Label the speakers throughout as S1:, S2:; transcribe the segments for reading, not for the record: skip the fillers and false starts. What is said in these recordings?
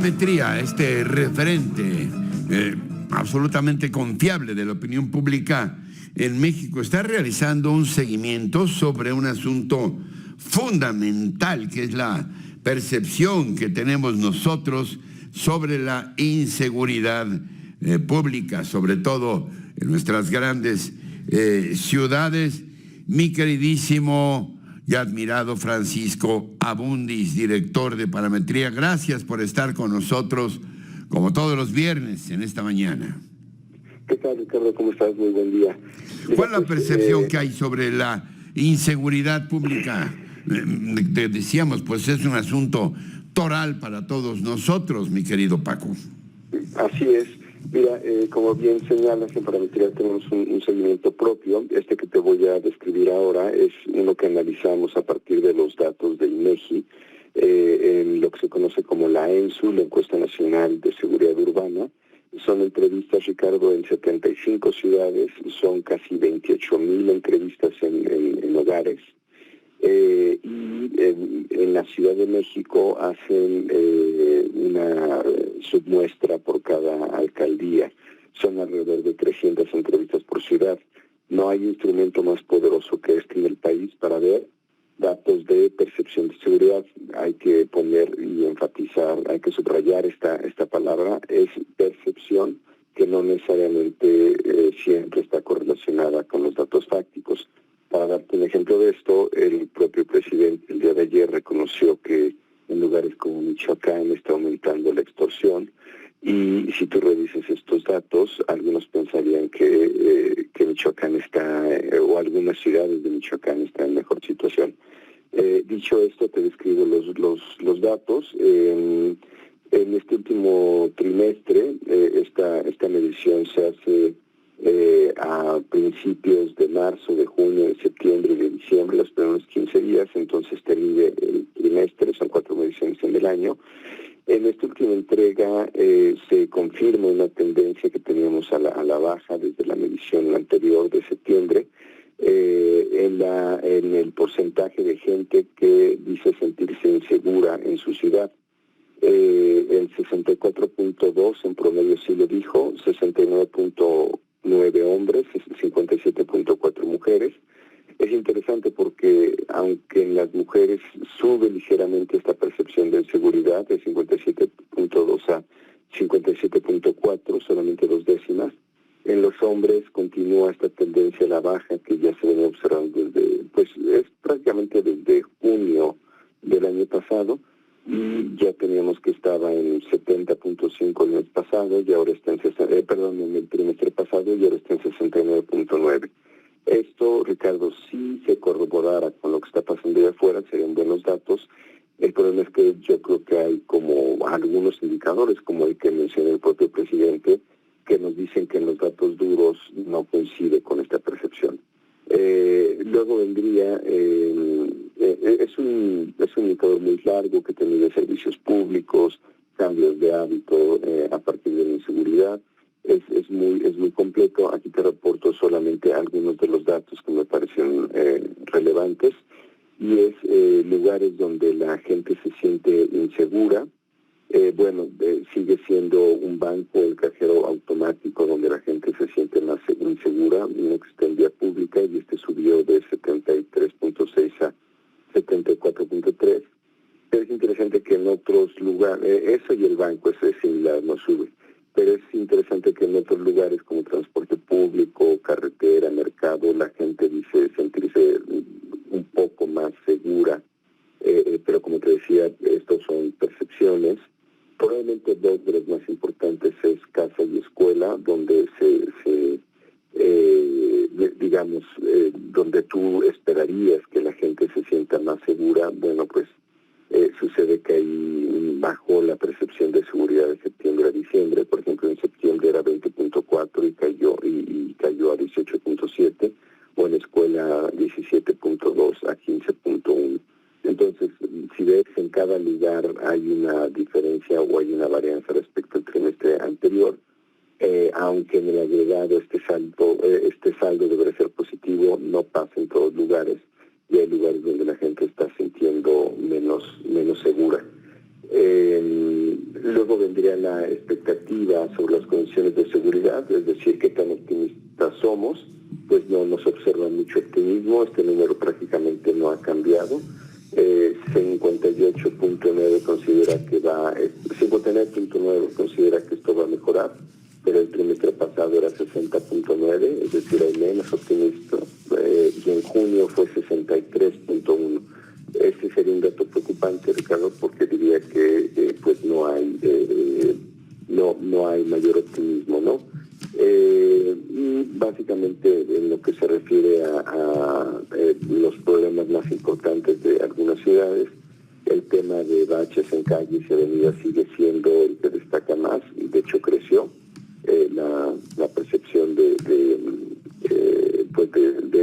S1: Parametría, este referente absolutamente confiable de la opinión pública en México, está realizando un seguimiento sobre un asunto fundamental, que es la percepción que tenemos nosotros sobre la inseguridad pública, sobre todo en nuestras grandes ciudades. Mi queridísimo y admirado Francisco Abundis, director de Parametría, gracias por estar con nosotros como todos los viernes en esta mañana.
S2: ¿Qué tal, Ricardo? ¿Cómo estás? Muy buen día.
S1: ¿Cuál es la percepción que hay sobre la inseguridad pública? Decíamos, pues es un asunto toral para todos nosotros, mi querido Paco.
S2: Así es. Mira, como bien señalas, en Parametría tenemos un seguimiento propio. Este que te voy a describir ahora es uno que analizamos a partir de los datos del INEGI, en lo que se conoce como la ENSU, la Encuesta Nacional de Seguridad Urbana. Son entrevistas, Ricardo, en 75 ciudades, son casi 28,000 entrevistas en hogares. Y en la Ciudad de México hacen una submuestra por cada alcaldía. Son alrededor de 300 entrevistas por ciudad. No hay instrumento más poderoso que este en el país para ver datos de percepción de seguridad. Hay que poner y enfatizar, hay que subrayar esta palabra, es percepción, que no necesariamente siempre está correlacionada con los datos fácticos. Para darte un ejemplo de esto, el propio presidente el día de ayer reconoció que en lugares como Michoacán está aumentando la extorsión, y si tú revisas estos datos, algunos pensarían que Michoacán está, o algunas ciudades de Michoacán están en mejor situación. Dicho esto, te describo los datos. En este último trimestre, esta medición se hace a principios de marzo, de junio, de septiembre y de diciembre, los primeros 15 días, entonces te mide el trimestre, son 4 mediciones en el año. En esta última entrega se confirma una tendencia que teníamos a la baja desde la medición anterior de septiembre, en el porcentaje de gente que dice sentirse insegura en su ciudad. El 64.2 en promedio sí lo dijo, 69.9 hombres, 57.4 mujeres. Es interesante porque aunque en las mujeres sube ligeramente esta percepción de inseguridad, de 57.2 a 57.4, solamente 2 décimas, en los hombres continúa esta tendencia a la baja que ya se venía observando es prácticamente desde junio del año pasado, y ya teníamos que estaba en 70.5 el mes pasado, y ahora está en el trimestre pasado, y ahora está en 69.9. Esto, Ricardo, si se corroborara con lo que está pasando allá afuera, serían buenos datos. El problema es que yo creo que hay como algunos indicadores, como el que mencionó el propio presidente, que nos dicen que en los datos duros no coincide con esta percepción. Luego vendría, es un indicador muy largo que tiene servicios públicos, cambios de hábito a partir de la inseguridad. Es muy completo. Aquí te reporto solamente algunos de los datos que me parecen relevantes, y es lugares donde la gente se siente insegura. Sigue siendo un banco, el cajero automático, donde la gente se siente más insegura, no que está en vía pública, y subió de 73.6 a 74.3. Es interesante que en otros lugares, eso y el banco, eso es similar, no sube. Pero es interesante que en otros lugares como transporte público, carretera, mercado, la gente dice sentirse un poco más segura. Pero como te decía, estos son percepciones. Probablemente dos de las más importantes es casa y escuela, donde donde tú esperarías que la gente se sienta más segura. Bueno, pues sucede que ahí bajó la percepción de seguridad de septiembre a diciembre. Por ejemplo, en septiembre era 20.4 y cayó a 18.7, o en escuela 17.2 a 15.1. Entonces, si ves, en cada lugar hay una diferencia o hay una varianza respecto al trimestre anterior, aunque en el agregado este saldo debería ser positivo, no pasa en todos lugares, y hay lugares donde la gente está sintiendo menos segura. Luego vendría la expectativa sobre las condiciones de seguridad, es decir, qué tan optimistas somos. Pues no nos observa mucho optimismo, este número prácticamente no ha cambiado. 58.9 considera que 59.9 considera que esto va a mejorar, pero el trimestre pasado era 60.9, es decir, hay menos optimistas, y en junio fue 63.1. Este sería un dato preocupante, Ricardo, porque diría que pues no hay mayor optimismo, ¿no? Y básicamente en lo que se refiere a los problemas más importantes de algunas ciudades, el tema de baches en calles y avenidas sigue siendo el que destaca más, y de hecho creció la percepción de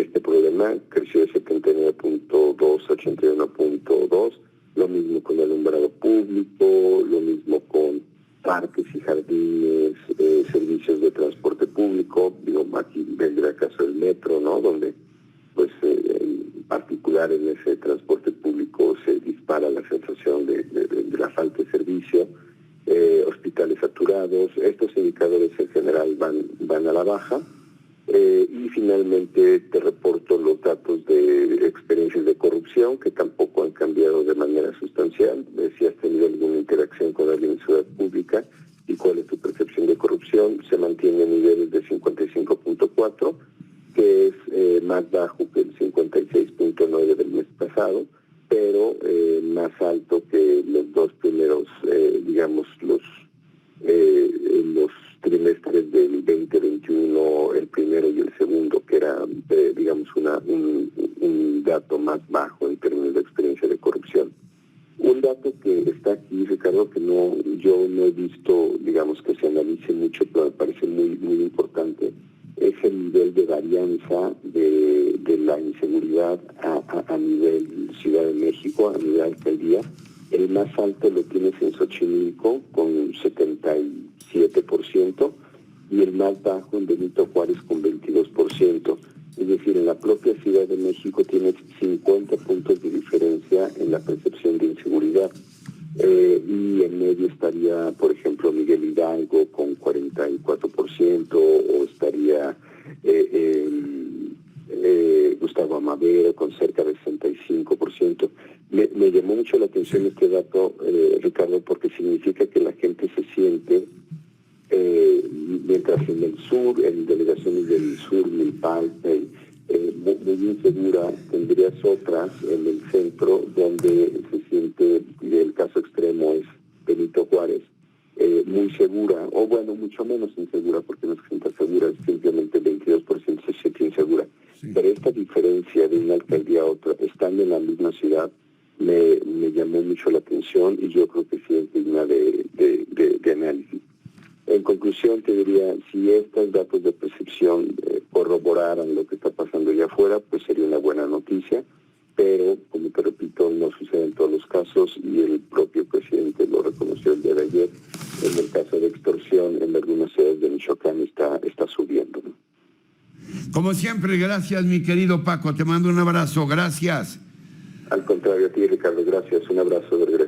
S2: este problema, creció de 79.2 a 81.2, lo mismo con el alumbrado público, lo mismo con parques y jardines, servicios de transporte público. Digo, aquí vendrá el caso del metro, ¿no? Donde, pues, en particular en ese transporte público se dispara la sensación de la falta de servicio, hospitales saturados. Estos indicadores en general van a la baja. Y finalmente te reporto los datos de experiencias de corrupción, que tampoco han cambiado de manera sustancial. Si has tenido alguna interacción con alguien en ciudad pública y cuál es tu percepción de corrupción, se mantiene a niveles de 55.4, que es más bajo que el 56.9 del mes pasado, pero más alto que los dos primeros, los trimestres del 2021, el primero y el segundo, que era, un dato más bajo en términos de experiencia de corrupción. Un dato que está aquí, Ricardo, que yo no he visto, que se analice mucho, pero me parece muy, muy importante, es el nivel de varianza de la inseguridad a nivel Ciudad de México, a nivel alcaldía. El más alto lo tienes en Xochimilco, con 77%, y el más bajo en Benito Juárez, con 22%. Es decir, en la propia Ciudad de México tienes 50 puntos de diferencia en la percepción de inseguridad. Y en medio estaría, por ejemplo, Miguel Hidalgo con 44%, o estaría Gustavo Amadero con cerca de 65%. Me llamó mucho la atención este dato, Ricardo, porque significa que la gente se siente, mientras en el sur, en delegaciones del sur, Milpalta, muy insegura, tendrías otras en el centro donde se siente, el caso extremo es Benito Juárez, muy segura, o bueno, mucho menos insegura, porque no se sienta segura, es simplemente el 22% se siente insegura. Sí. Pero esta diferencia de una alcaldía a otra, estando en la misma ciudad, me llamó mucho la atención, y yo creo que sí es digna de análisis. En conclusión, te diría, si estos datos de percepción corroboraran lo que está pasando allá afuera, pues sería una buena noticia, pero, como te repito, no sucede en todos los casos, y el propio presidente lo reconoció el día de ayer. En el caso de extorsión, en algunas ciudades de Michoacán está subiendo, ¿no?
S1: Como siempre, gracias, mi querido Paco, te mando un abrazo, gracias.
S2: Al contrario, a ti, Ricardo, gracias, un abrazo de regreso.